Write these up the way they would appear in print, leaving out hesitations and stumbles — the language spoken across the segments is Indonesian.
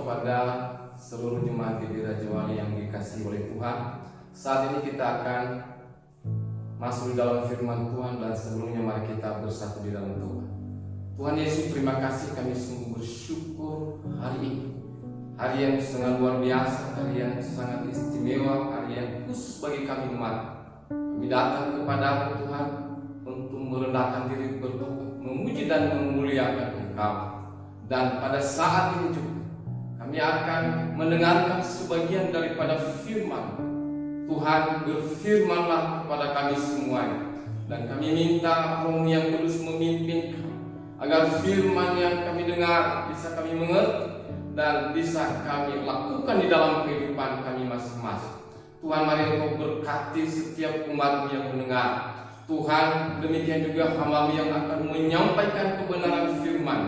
kepada seluruh jemaat GBI Raja Wali yang dikasihi oleh Tuhan. Saat ini kita akan masuk di dalam firman Tuhan, dan sebelumnya mari kita bersatu di dalam doa. Tuhan Yesus, terima kasih, kami sungguh bersyukur hari ini, hari yang sangat luar biasa, hari yang sangat istimewa, hari yang khusus bagi kami umat. Kami datang kepada Tuhan untuk merendahkan diri, berdoa, memuji dan memuliakan Engkau. Dan pada saat ini juga kami akan mendengarkan sebagian daripada firman Tuhan. Berfirmanlah kepada kami semuanya, dan kami minta Roh yang Kudus memimpin kami, agar firman yang kami dengar bisa kami mengerti dan bisa kami lakukan di dalam kehidupan kami masing-masing. Tuhan, mari Engkau berkati setiap umat yang mendengar. Tuhan, demikian juga hamba yang akan menyampaikan kebenaran firman.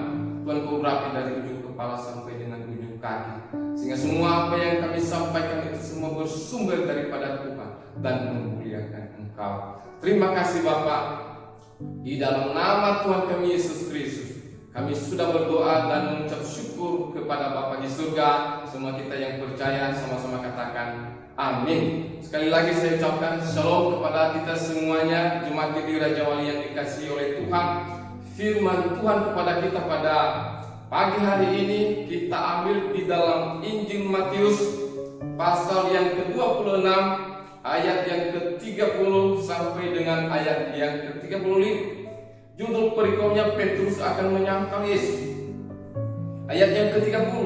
Tuhan, Kau berapi dari ujung kepala sampai dengan ujung kaki, sehingga semua apa yang kami sampaikan itu semua bersumber daripada Tuhan dan memuliakan Engkau. Terima kasih Bapa. Di dalam nama Tuhan kami Yesus Kristus, kami sudah berdoa dan mengucap syukur kepada Bapa di surga. Semua kita yang percaya sama-sama katakan amin. Sekali lagi saya ucapkan shalom kepada kita semuanya, jemaat GBI Raja Wali yang dikasihi oleh Tuhan. Firman Tuhan kepada kita pada pagi hari ini kita ambil di dalam Injil Matius pasal yang ke-26 ayat yang ke-30 sampai dengan ayat yang ke-35. Judul perikopnya, Petrus akan menyangkal Yesus. Ayat yang ke-30,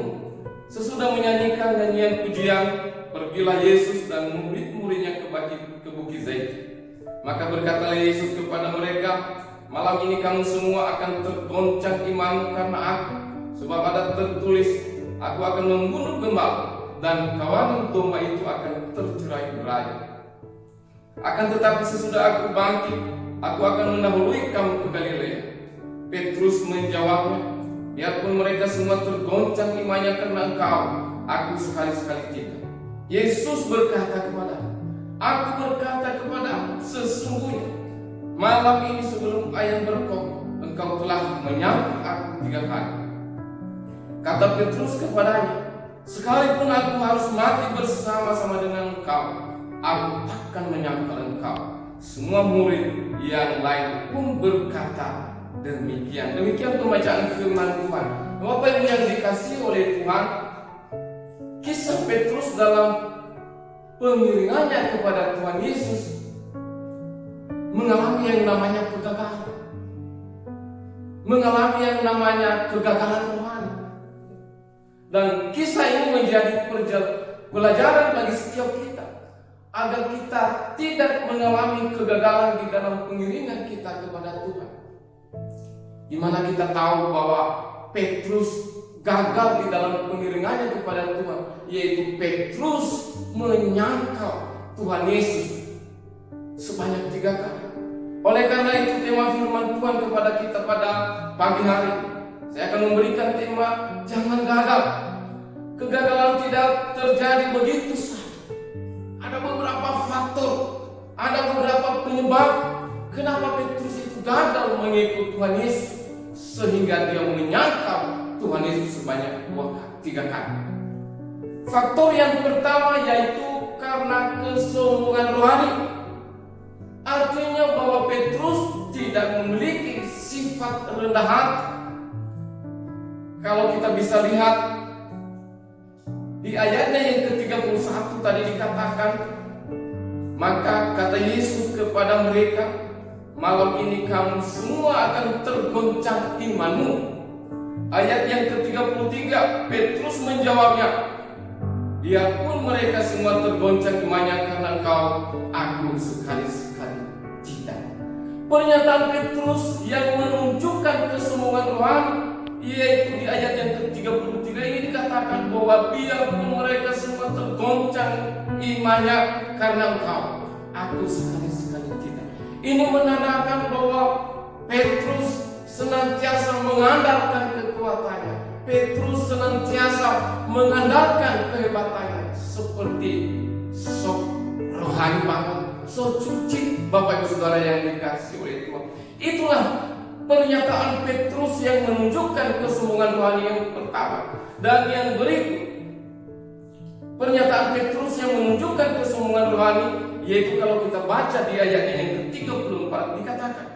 sesudah menyanyikan nyanyian pujian, pergilah Yesus dan murid-muridnya ke Bukit Zaitun. Maka berkatalah Yesus kepada mereka, malam ini kamu semua akan tergoncang iman karena aku, sebab ada tertulis, aku akan membunuh gembala dan kawanan domba itu akan tercerai-berai. Akan tetapi sesudah aku bangkit, aku akan mendahului kamu ke Galilea. Petrus menjawabnya, biarpun mereka semua tergoncang imannya karena engkau, aku sekali-sekali tidak. Yesus berkata kepada-Aku, aku berkata kepadamu, sesungguhnya malam ini sebelum ayam berkokok, engkau telah menyangkal aku 3 kali. Kata Petrus kepadanya, sekalipun aku harus mati bersama-sama dengan engkau, aku takkan menyangkal engkau. Semua murid yang lain pun berkata demikian. Demikian pembacaan firman Tuhan. Bapak Ibu yang dikasihi oleh Tuhan, kisah Petrus dalam pengiringannya kepada Tuhan Yesus mengalami yang namanya kegagalan, mengalami yang namanya kegagalan rohani. Dan kisah ini menjadi pelajaran bagi setiap kita, agar kita tidak mengalami kegagalan di dalam pengiringan kita kepada Tuhan. Di mana kita tahu bahwa Petrus gagal di dalam pengiringannya kepada Tuhan, yaitu Petrus menyangkal Tuhan Yesus sebanyak 3 kali. Oleh karena itu tema firman Tuhan kepada kita pada pagi hari, saya akan memberikan tema jangan gagal. Kegagalan tidak terjadi begitu saja. Ada beberapa faktor, ada beberapa penyebab kenapa Petrus itu gagal mengikut Tuhan Yesus, sehingga dia menyangkal Tuhan Yesus sebanyak 3 kali. Faktor yang pertama yaitu karena kesombongan rohani. Artinya bahwa Petrus tidak memiliki sifat rendah hati. Kalau kita bisa lihat di ayatnya yang ke-31 tadi dikatakan, maka kata Yesus kepada mereka, malam ini kamu semua akan tergoncang imanmu. Ayat yang ke-33, Petrus menjawabnya, biarpun mereka semua tergoncang imannya karena engkau, aku sekali-sekali tidak. Pernyataan Petrus yang menunjukkan kesombongan rohani, yaitu di ayat yang ke-33 ini dikatakan bahwa biarpun mereka semua tergoncang imannya karena engkau, aku sekali-sekali tidak. Ini menandakan bahwa Petrus senantiasa mengandalkan kekuatannya. Petrus senantiasa mengandalkan kehebatannya, seperti sok rohani banget, sok suci. Bapak Ibu Saudara yang dikasihi oleh Tuhan, itulah pernyataan Petrus yang menunjukkan kesombongan rohani yang pertama. Dan yang berikut, pernyataan Petrus yang menunjukkan kesombongan rohani, yaitu kalau kita baca di ayat yang ke-34 dikatakan,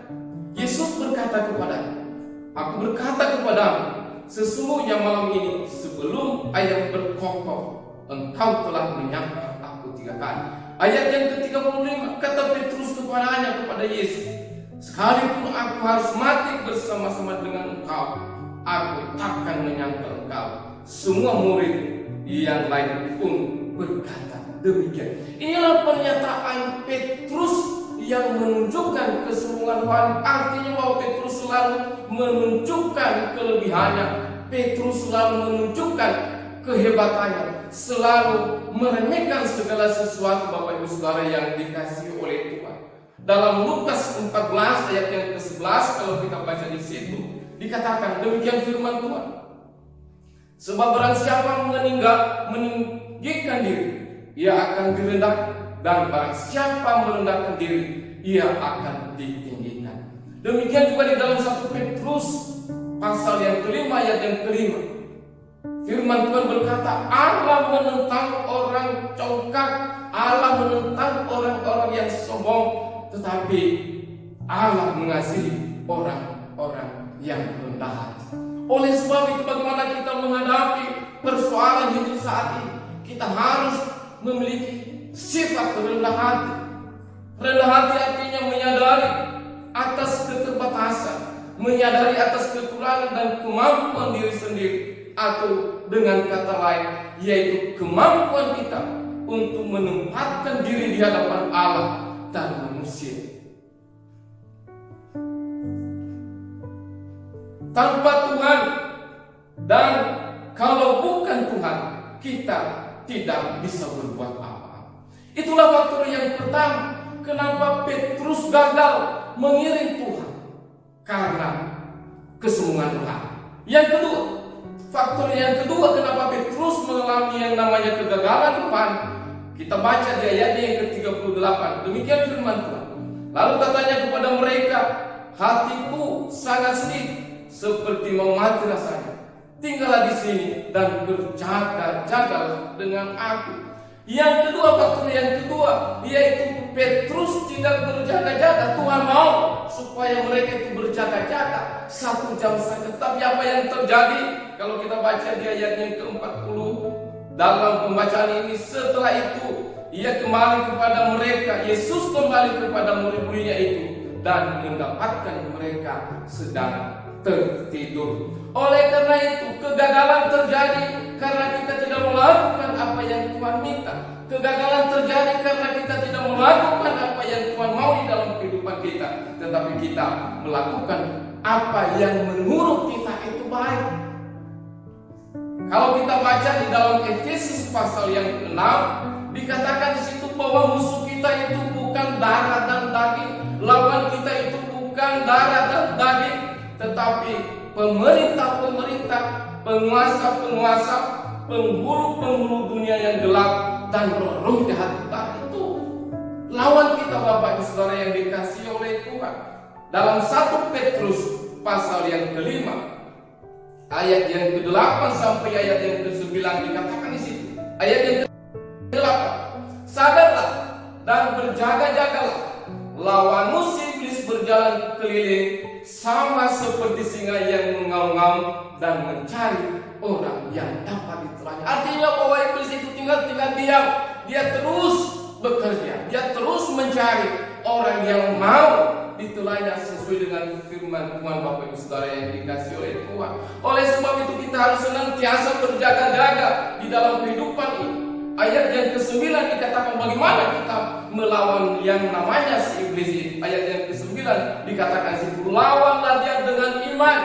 Yesus berkata kepadanya, "Aku berkata kepadamu, sesungguhnya malam ini sebelum ayam berkokok, engkau telah menyangka aku 3 kali." Ayat yang ke-35, kata Petrus kepada Yesus, "Sekalipun aku harus mati bersama-sama dengan engkau, aku takkan menyangka engkau." Semua murid yang lain pun berkata demikian. Inilah pernyataan Petrus yang menunjukkan kesombongan rohani. Artinya bahwa Petrus selalu menunjukkan kelebihannya, Petrus selalu menunjukkan kehebatannya, selalu meremehkan segala sesuatu, Bapak Ibu Saudara yang dikasihi oleh Tuhan. Dalam Lukas 14 ayat yang ke-11, kalau kita baca di situ dikatakan demikian firman Tuhan, "Sebab barang siapa meninggikan diri, ia akan direndahkan, dan barang siapa merendahkan diri, ia akan ditinggikan." Demikian juga di dalam 1 Petrus pasal yang kelima ayat yang kelima, firman Tuhan berkata, "Allah menentang orang congkak, Allah menentang orang-orang yang sombong, tetapi Allah mengasihi orang-orang yang rendah hati." Oleh sebab itu, bagaimana kita menghadapi persoalan hidup saat ini, kita harus memiliki sifat rendah hati. Rendah hati artinya menyadari atas keterbatasan, menyadari atas kekurangan dan kemampuan diri sendiri, atau dengan kata lain, yaitu kemampuan kita untuk menempatkan diri di hadapan Allah dan manusia. Tanpa Tuhan dan kalau bukan Tuhan, kita tidak bisa berbuat apa-apa. Itulah faktor yang pertama, kenapa Petrus gagal mengiring Tuhan, karena kesombongan rohani. Yang kedua, faktor yang kedua kenapa Petrus mengalami yang namanya kegagalan rohani, kita baca di ayat yang ke-38. Demikian firman Tuhan. Lalu katanya kepada mereka, "Hatiku sangat sedih, seperti mau mati rasanya. Tinggallah di sini dan berjaga-jagalah dengan aku." Yang kedua, faktor yang kedua, yaitu Petrus tidak berjaga-jaga. Tuhan mau supaya mereka itu berjaga-jaga 1 jam saja. Tapi apa yang terjadi? Kalau kita baca di ayat yang ke-40 dalam pembacaan ini, setelah itu ia kembali kepada mereka, Yesus kembali kepada murid-muridnya itu, dan mendapatkan mereka sedang tertidur. Oleh karena itu, kegagalan terjadi karena kita tidak melakukan apa yang Tuhan minta. Kegagalan terjadi karena kita tidak melakukan apa yang Tuhan mau di dalam kehidupan kita, tetapi kita melakukan apa yang menurut kita itu baik. Kalau kita baca di dalam Efesus pasal yang ke-6, dikatakan di situ bahwa musuh kita itu bukan darah dan daging, lawan kita itu bukan darah dan daging, tetapi pemerintah-pemerintah, penguasa-penguasa, penghulu-penghulu dunia yang gelap, dan roh-roh jahat itu. Lawan kita, Bapak Ibu Saudara yang dikasihi oleh Tuhan. Dalam 1 Petrus pasal yang ke-5 ayat yang ke-8 sampai ayat yang ke-9 dikatakan di situ. Ayat yang ke-8, "Sadarlah dan berjaga-jagalah, lawanmu si iblis berjalan keliling sama seperti singa yang mengaum-ngaum dan mencari orang yang dapat ditelannya." Artinya bahwa iblis itu tinggal diam, dia terus bekerja, dia terus mencari orang yang mau ditelannya sesuai dengan firman Tuhan, Bapak Ibu Saudara yang dikasihi oleh Tuhan. Oleh sebab itu kita harus senantiasa berjaga-jaga di dalam kehidupan ini. Ayat yang ke-9 dikatakan bagaimana kita melawan yang namanya si iblis itu. Ayat yang ke-9 dikatakan situ, lawanlah dia dengan iman.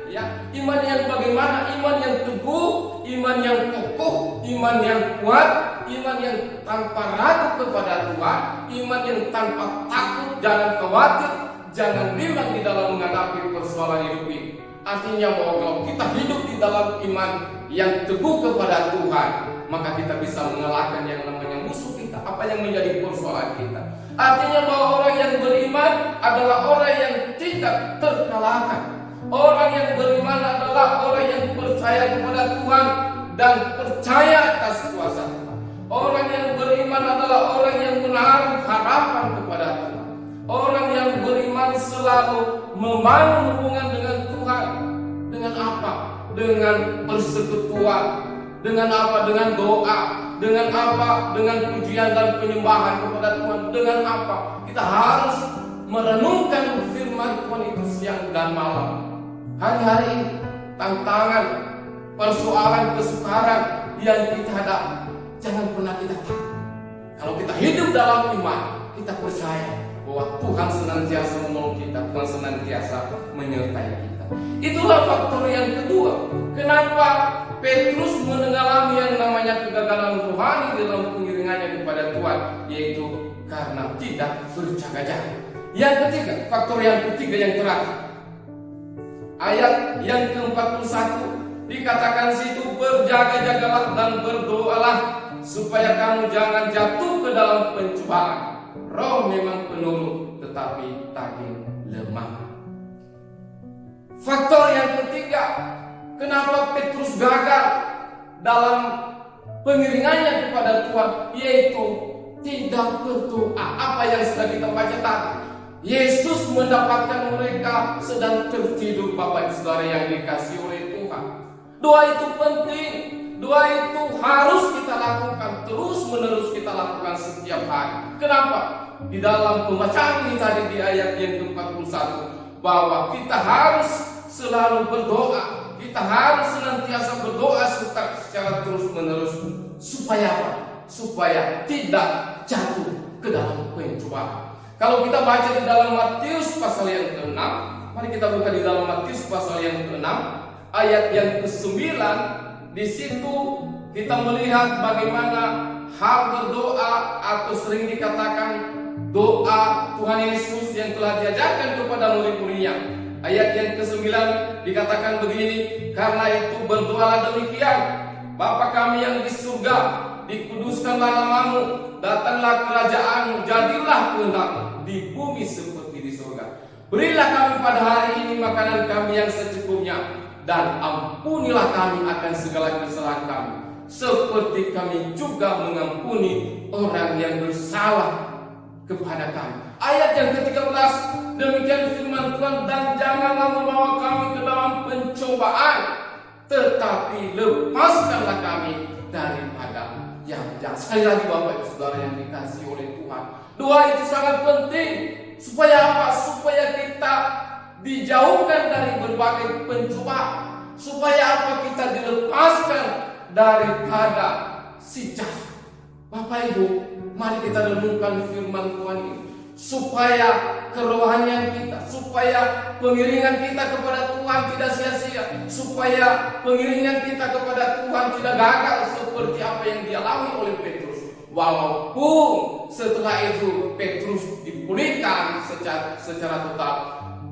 Ya, iman yang bagaimana? Iman yang teguh, iman yang kokoh, iman yang kuat, iman yang tanpa ragu kepada Tuhan, iman yang tanpa takut, jangan khawatir, jangan bimbang di dalam menghadapi persoalan hidup ini. Artinya bahwa kalau kita hidup di dalam iman yang teguh kepada Tuhan, maka kita bisa mengalahkan yang namanya musuh kita, apa yang menjadi persoalan kita. Artinya bahwa orang yang beriman adalah orang yang tidak terkalahkan. Orang yang beriman adalah orang yang percaya kepada Tuhan dan percaya atas kuasa Tuhan. Orang yang beriman adalah orang yang menaruh harapan kepada Tuhan. Orang yang beriman selalu membangun hubungan dengan Tuhan. Dengan apa? Dengan persekutuan. Dengan apa? Dengan doa. Dengan apa? Dengan pujian dan penyembahan kepada Tuhan. Dengan apa? Kita harus merenungkan firman Tuhan itu siang dan malam. Hari-hari ini tantangan, persoalan, kesukaran yang kita hadapi, jangan pernah kita takut. Kalau kita hidup dalam iman, kita percaya bahwa Tuhan senantiasa menolong kita, Tuhan senantiasa menyertai kita. Itulah faktor yang kedua. Kenapa Petrus mengalami yang namanya kegagalan rohani dalam pengiringannya kepada Tuhan, yaitu karena tidak berjaga-jaga. Yang ketiga, faktor yang ketiga yang terakhir, ayat yang ke-41 dikatakan situ, berjaga-jagalah dan berdoalah supaya kamu jangan jatuh ke dalam pencobaan. Roh memang penurut, tetapi daging lemah. Faktor yang ketiga, kenapa Petrus gagal dalam pengiringannya kepada Tuhan, yaitu tidak berdoa. Apa yang sudah kita baca tadi, Yesus mendapatkan mereka sedang tertidur. Bapak Ibu Saudara yang dikasihi oleh Tuhan, doa itu penting. Doa itu harus kita lakukan, terus menerus kita lakukan setiap hari. Kenapa? Di dalam pembacaan ini tadi di ayat yang ke-41, bahwa kita harus selalu berdoa. Kita harus senantiasa berdoa secara terus menerus. Supaya apa? Supaya tidak jatuh ke dalam pencobaan. Kalau kita baca di dalam Matius pasal yang ke-6, mari kita buka di dalam Matius pasal yang ke-6, ayat yang ke-9. Di situ kita melihat bagaimana hal berdoa, atau sering dikatakan doa Tuhan Yesus yang telah diajarkan kepada murid-muridnya. Ayat yang ke-9 dikatakan begini, karena itu berdoalah demikian, Bapa kami yang di surga, dikuduskanlah namamu, datanglah kerajaan, jadilah kehendakmu di bumi seperti di surga. Berilah kami pada hari ini makanan kami yang secukupnya, dan ampunilah kami akan segala kesalahan kami, seperti kami juga mengampuni orang yang bersalah kepada kami. Ayat yang ke-13, demikian firman Tuhan, dan janganlah membawa kami ke dalam pencobaan, tetapi lepaskanlah kami daripada yang jahat. Sekali lagi Bapak Ibu Saudara yang dikasihi oleh Tuhan, doa itu sangat penting. Supaya apa? Supaya kita dijauhkan dari berbagai pencobaan. Supaya apa? Kita dilepaskan daripada si jahat. Bapak Ibu, mari kita renungkan firman Tuhan ini, supaya kerohanian kita, supaya pengiringan kita kepada Tuhan tidak sia-sia, supaya pengiringan kita kepada Tuhan tidak gagal seperti apa yang dialami oleh Petrus. Walaupun setelah itu Petrus dipulihkan secara total,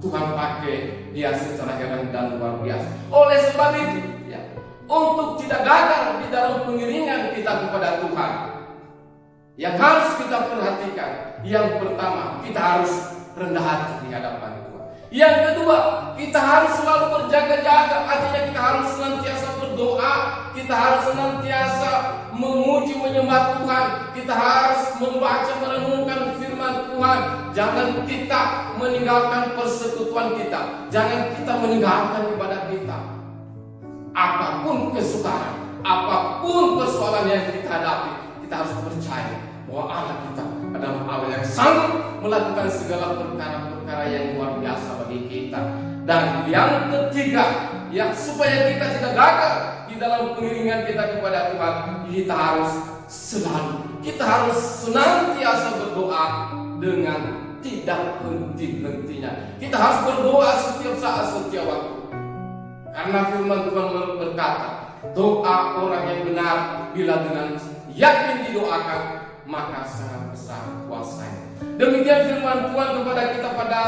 Tuhan pakai dia secara heran dan luar biasa. Oleh sebab itu, untuk tidak gagal di dalam pengiringan kita kepada Tuhan, yang harus kita perhatikan, yang pertama, kita harus rendah hati di hadapan Tuhan. Yang kedua, kita harus selalu berjaga-jaga. Artinya kita harus senantiasa berdoa, kita harus senantiasa memuji menyembah Tuhan, kita harus membaca merenungkan firman Tuhan. Jangan kita meninggalkan persekutuan kita, jangan kita meninggalkan ibadah kita. Apapun kesukaran, apapun persoalan yang kita hadapi, kita harus percaya bahwa Allah kita adalah Allah yang sanggup melakukan segala perkara-perkara yang luar biasa bagi kita. Dan yang ketiga, supaya kita tidak gagal di dalam pengiringan kita kepada Tuhan, kita harus senantiasa berdoa dengan tidak henti-hentinya. Kita harus berdoa setiap saat, setiap waktu. Karena firman Tuhan berkata, doa orang yang benar bila dengan yakin didoakan, maka sangat besar kuasanya. Demikian firman Tuhan kepada kita pada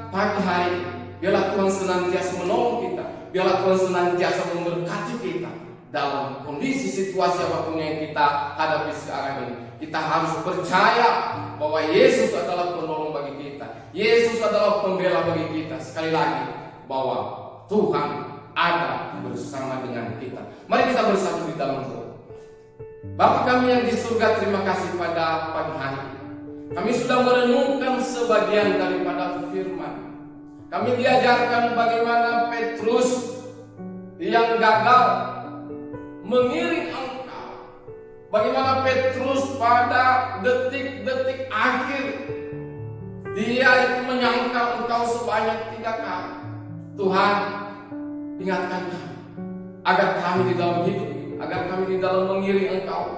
pagi hari. Biarlah Tuhan senantiasa menolong kita, biarlah Tuhan senantiasa memberkati kita dalam kondisi situasi apapun yang kita hadapi sekarang ini. Kita harus percaya bahwa Yesus adalah penolong bagi kita. Yesus adalah pembela bagi kita. Sekali lagi, bahwa Tuhan ada bersama dengan kita. Mari kita bersatu di dalam doa. Bapa kami yang di surga, terima kasih pada pagi hari. Kami sudah merenungkan sebagian daripada firman. Kami diajarkan bagaimana Petrus yang gagal mengiring Engkau. Bagaimana Petrus pada detik-detik akhir dia itu menyangkal Engkau sebanyak 3 kali. Tuhan, ingatkan kami agar kami di dalam hidup, agar kami di dalam mengiring Engkau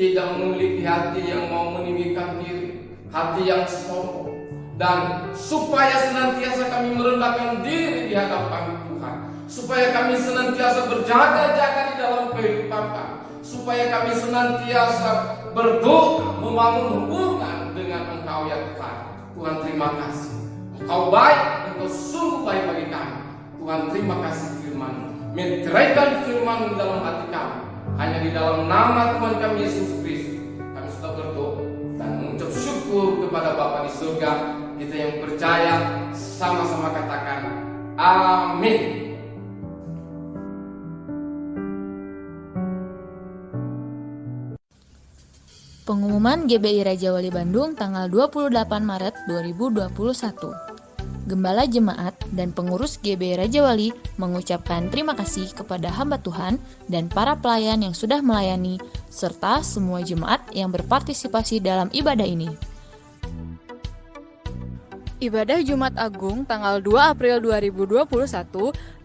tidak memiliki hati yang mau meninggikan diri, hati yang sombong, dan supaya senantiasa kami merendahkan diri di hadapan Tuhan, supaya kami senantiasa berjaga-jaga di dalam kehidupan kami, supaya kami senantiasa berdoa membangun hubungan dengan Engkau ya Tuhan. Tuhan, terima kasih, Engkau baik, Engkau sungguh baik bagi kami. Tuhan, terima kasih firman, menceraikan firman di dalam hati kami. Hanya di dalam nama Tuhan kami Yesus Kristus kami sudah berdoa dan mengucap syukur kepada Bapa di surga. Kita yang percaya sama-sama katakan amin. Pengumuman GBI Raja Wali Bandung tanggal 28 Maret 2021. Gembala Jemaat dan pengurus GBI Raja Wali mengucapkan terima kasih kepada hamba Tuhan dan para pelayan yang sudah melayani, serta semua jemaat yang berpartisipasi dalam ibadah ini. Ibadah Jumat Agung tanggal 2 April 2021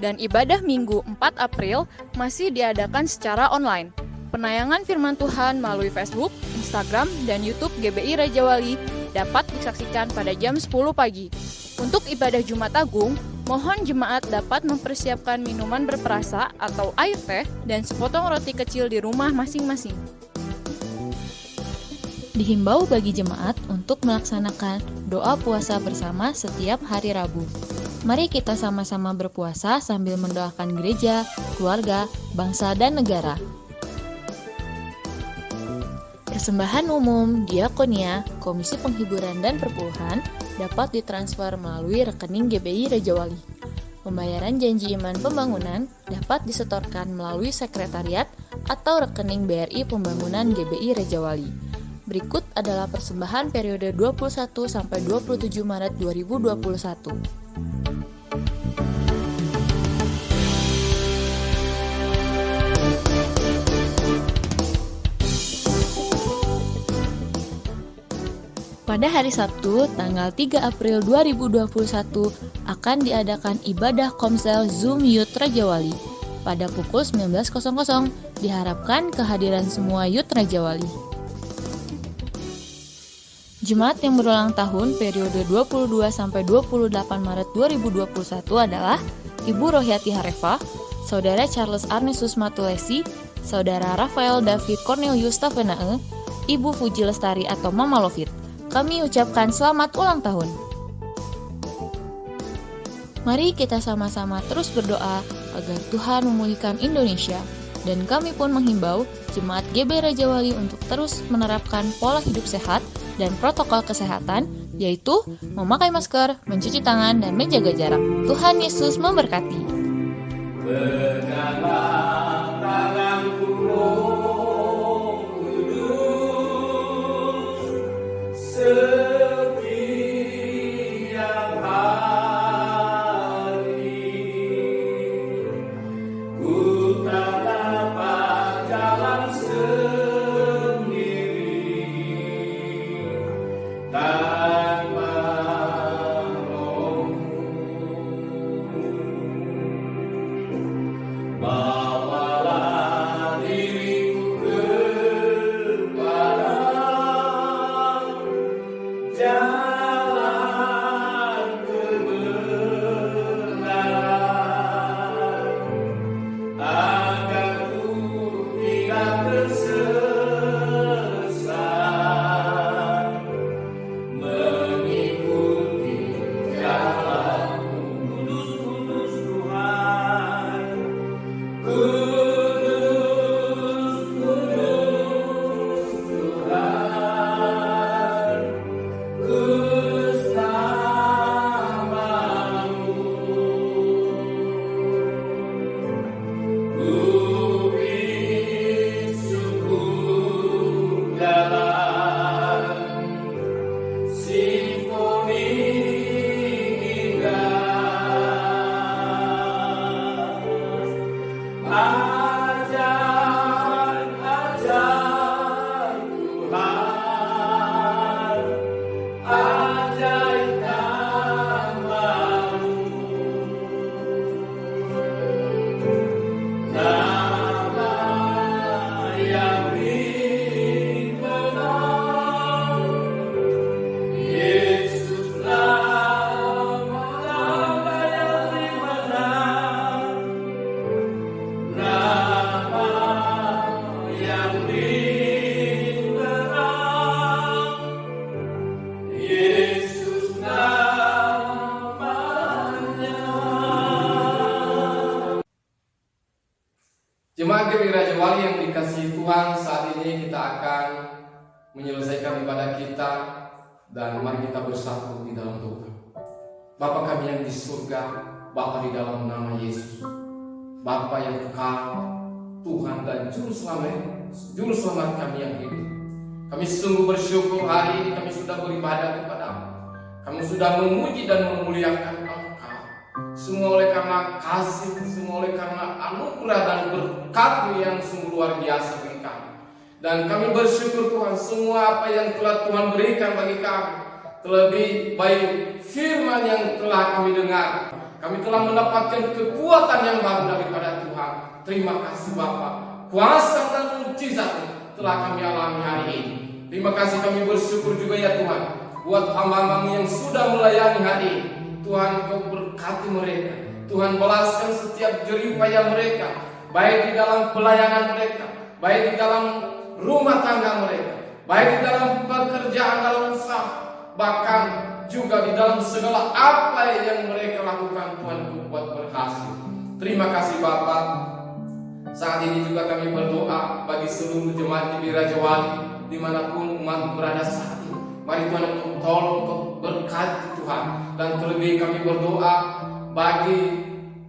dan ibadah Minggu 4 April masih diadakan secara online. Penayangan firman Tuhan melalui Facebook, Instagram, dan YouTube GBI Raja Wali dapat disaksikan pada jam 10 pagi. Untuk ibadah Jumat Agung, mohon jemaat dapat mempersiapkan minuman berperasa atau air teh dan sepotong roti kecil di rumah masing-masing. Dihimbau bagi jemaat untuk melaksanakan doa puasa bersama setiap hari Rabu. Mari kita sama-sama berpuasa sambil mendoakan gereja, keluarga, bangsa, dan negara. Persembahan umum, diakonia, komisi penghiburan dan perpuluhan dapat ditransfer melalui rekening GBI Raja Wali. Pembayaran janji iman pembangunan dapat disetorkan melalui sekretariat atau rekening BRI Pembangunan GBI Raja Wali. Berikut adalah persembahan periode 21 sampai 27 Maret 2021. Pada hari Sabtu, tanggal 3 April 2021, akan diadakan ibadah Komsel Zoom Youth Raja Wali. Pada pukul 19.00, diharapkan kehadiran semua Youth Raja Wali. Jemaat yang berulang tahun periode 22 sampai 28 Maret 2021 adalah Ibu Rohyati Harefa, Saudara Charles Arnesus Matulesi, Saudara Rafael David Cornelius Tavenae, Ibu Fuji Lestari atau Mama Lovit. Kami ucapkan selamat ulang tahun. Mari kita sama-sama terus berdoa agar Tuhan memulihkan Indonesia. Dan kami pun menghimbau Jemaat GBI Raja Wali untuk terus menerapkan pola hidup sehat dan protokol kesehatan, yaitu memakai masker, mencuci tangan, dan menjaga jarak. Tuhan Yesus memberkati. Berikanlah tanganku Roh Kudus setiap hari. Ku tak dapat jalan sendiri tanpa Roh-Mu. Ajaib, ajaib Tuhan, ajaib nama-Mu. Nama yang dikenal, Yesus nama yang dimenang. Nama yang dikenal, Yesus namanya. Jemaat GBI Raja Wali yang dikasihi Tuhan, saat ini kita akan menyelesaikan ibadah kita dan mari kita bersatu di dalam doa. Bapa kami yang di surga, Bapa di dalam nama Yesus, Bapa yang kekal, Tuhan dan Juru Selamat kami yang hidup. Kami sungguh bersyukur hari ini kami sudah beribadah kepada-Mu. Kami sudah memuji dan memuliakan Engkau. Semua oleh karena kasih, semua oleh karena anugerah dan berkat-Mu yang sungguh luar biasa bagi kami. Dan kami bersyukur Tuhan, semua apa yang telah Tuhan berikan bagi kami, terlebih baik firman yang telah kami dengar, kami telah mendapatkan kekuatan yang baru daripada Tuhan. Terima kasih Bapa, kuasa dan mujizat telah kami alami hari ini. Terima kasih, kami bersyukur juga ya Tuhan, buat hamba-Mu yang sudah melayani hari ini. Tuhan, Kau berkati mereka. Tuhan, balaskan setiap jerih payah mereka, baik di dalam pelayanan mereka, baik di dalam rumah tangga mereka, baik di dalam pekerjaan, dalam usaha, bahkan juga di dalam segala apa yang mereka lakukan. Tuhan, buat berhasil. Terima kasih Bapak. Saat ini juga kami berdoa bagi seluruh jemaat GBI Raja Wali dimanapun umat berada saat ini. Mari Tuhan, Engkau tolong, Engkau berkati Tuhan. Dan terlebih kami berdoa bagi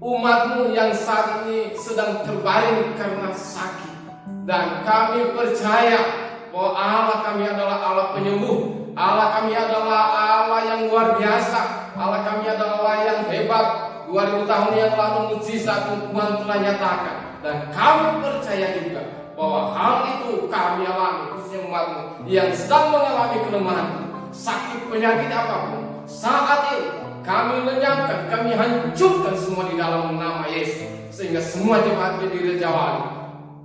umat-Mu yang saat ini sedang terbaring karena sakit. Dan kami percaya bahwa Allah kami adalah Allah penyembuh. Allah kami adalah Allah yang luar biasa. Allah kami adalah Allah yang hebat. 2000 tahun yang lalu mujizat Tuhan telah nyatakan. Dan kami percaya juga bahwa hal itu kami alami, khususnya umat-Mu yang sedang mengalami kelemahan, sakit, penyakit apapun. Saat ini kami lenyapkan, kami hancurkan semua di dalam nama Yesus, sehingga semua jemaat GBI Raja Wali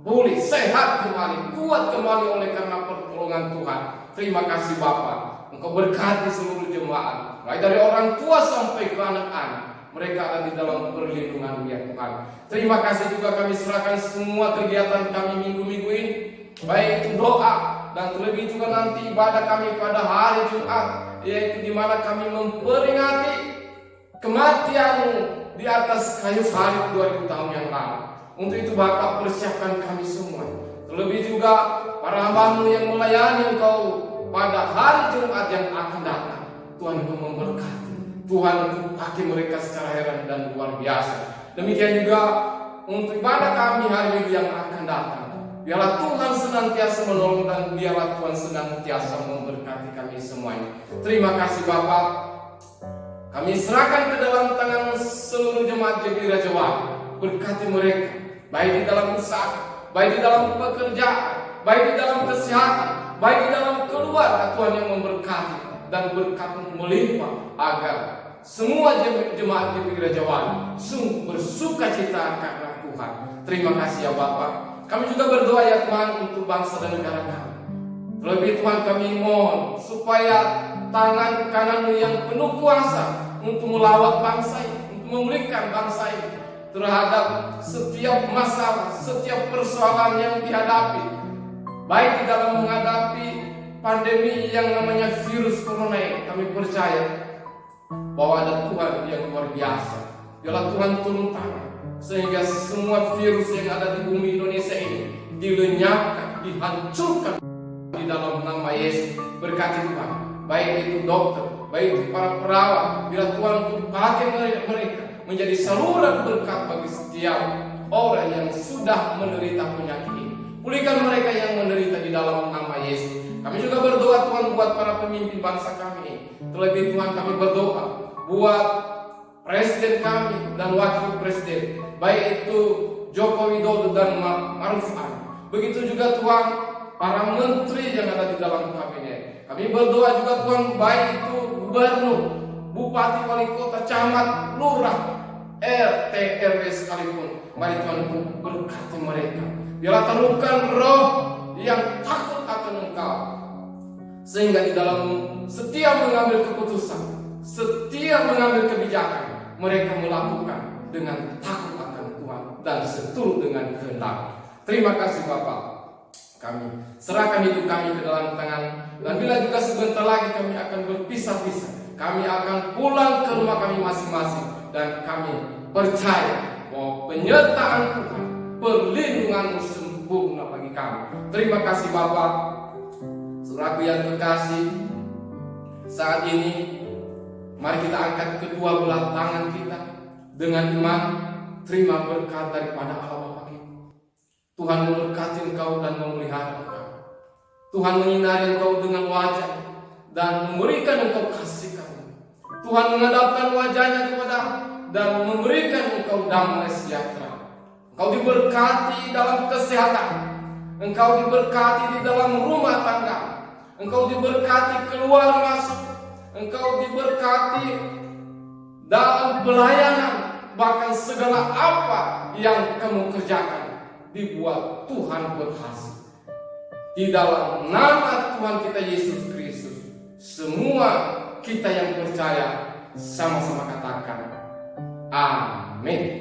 pulih, sehat kembali, kuat kembali oleh karena pertolongan Tuhan. Terima kasih Bapa, Engkau berkati seluruh jemaat, mulai dari orang tua sampai ke anak-anak. Mereka ada di dalam perlindungan ya Tuhan. Terima kasih juga kami serahkan semua kegiatan kami minggu-minggu ini, baik itu doa dan terlebih juga nanti ibadah kami pada hari Jumat, yaitu di mana kami memperingati kematian di atas kayu salib 2000 tahun yang lalu. Untuk itu Bapak persiapkan kami semua. Terlebih juga para hamba-Mu yang melayani Engkau pada hari Jumat yang akan datang. Tuhan, Engkau memberkati. Tuhan, Engkau pakai mereka secara heran dan luar biasa. Demikian juga untuk ibadah kami hari Minggu yang akan datang. Biarlah Tuhan senantiasa menolong dan biarlah Tuhan senantiasa memberkati kami semuanya. Terima kasih Bapak. Kami serahkan ke dalam tangan seluruh jemaat GBI Raja Wali. Berkati mereka, baik di dalam usaha, baik di dalam pekerjaan, baik di dalam kesehatan, baik di dalam keluarga. Tuhan yang memberkati dan berkat-Mu melimpah agar semua jemaat GBI Raja Wali sungguh bersuka cita karena Tuhan. Terima kasih ya Bapak. Kami juga berdoa ya Tuhan untuk bangsa dan negara kami. Terlebih Tuhan, kami mohon supaya tangan kanan-Mu yang penuh kuasa untuk melawat bangsa ini, untuk memulihkan bangsa ini terhadap setiap masalah, setiap persoalan yang dihadapi, baik di dalam menghadapi pandemi yang namanya virus corona ini. Kami percaya bahwa ada Tuhan yang luar biasa. Biarlah Tuhan turun tangan sehingga semua virus yang ada di bumi Indonesia ini dilenyapkan, dihancurkan di dalam nama Yesus. Berkati Tuhan, baik itu dokter, baik itu para perawat. Biarlah Tuhan pakai mereka menjadi saluran berkat bagi setiap orang yang sudah menderita penyakit ini. Pulihkan mereka yang menderita di dalam nama Yesus. Kami juga berdoa Tuhan buat para pemimpin bangsa kami ini. Terlebih Tuhan, kami berdoa buat presiden kami dan wakil presiden, baik itu Joko Widodo dan Maruf Amin. Begitu juga Tuhan para menteri yang ada di dalam kabinet. Kami berdoa juga Tuhan, baik itu gubernur, bupati, wali kota, camat, lurah, RT, RW sekalipun. Mari Tuhan berkati mereka. Biarlah tanamkan roh yang takut akan Engkau, sehingga di dalam setiap mengambil keputusan, setiap mengambil kebijakan, mereka melakukan dengan takut akan Tuhan dan seturut dengan kehendak. Terima kasih Bapak. Kami serahkan hidup kami ke dalam tangan, dan bila juga sebentar lagi kami akan berpisah-pisah, kami akan pulang ke rumah kami masing-masing, dan kami percaya bahwa penyertaan Tuhan, perlindungan-Mu sempurna bagi kami. Terima kasih Bapak. Saudaraku yang terkasih, saat ini mari kita angkat kedua belah tangan kita dengan iman, terima berkat daripada Allah Bapa kita. Tuhan memberkati engkau dan memelihara engkau. Tuhan menyinari engkau dengan wajah dan memberikan engkau kasih karunia. Tuhan menghadapkan wajahnya kepadamu dan memberikan engkau damai sejahtera. Engkau diberkati dalam kesehatan, engkau diberkati di dalam rumah tangga, engkau diberkati keluar masuk, engkau diberkati dalam pelayanan, bahkan segala apa yang kamu kerjakan dibuat Tuhan berhasil. Di dalam nama Tuhan kita Yesus Kristus, semua kita yang percaya sama-sama katakan amin.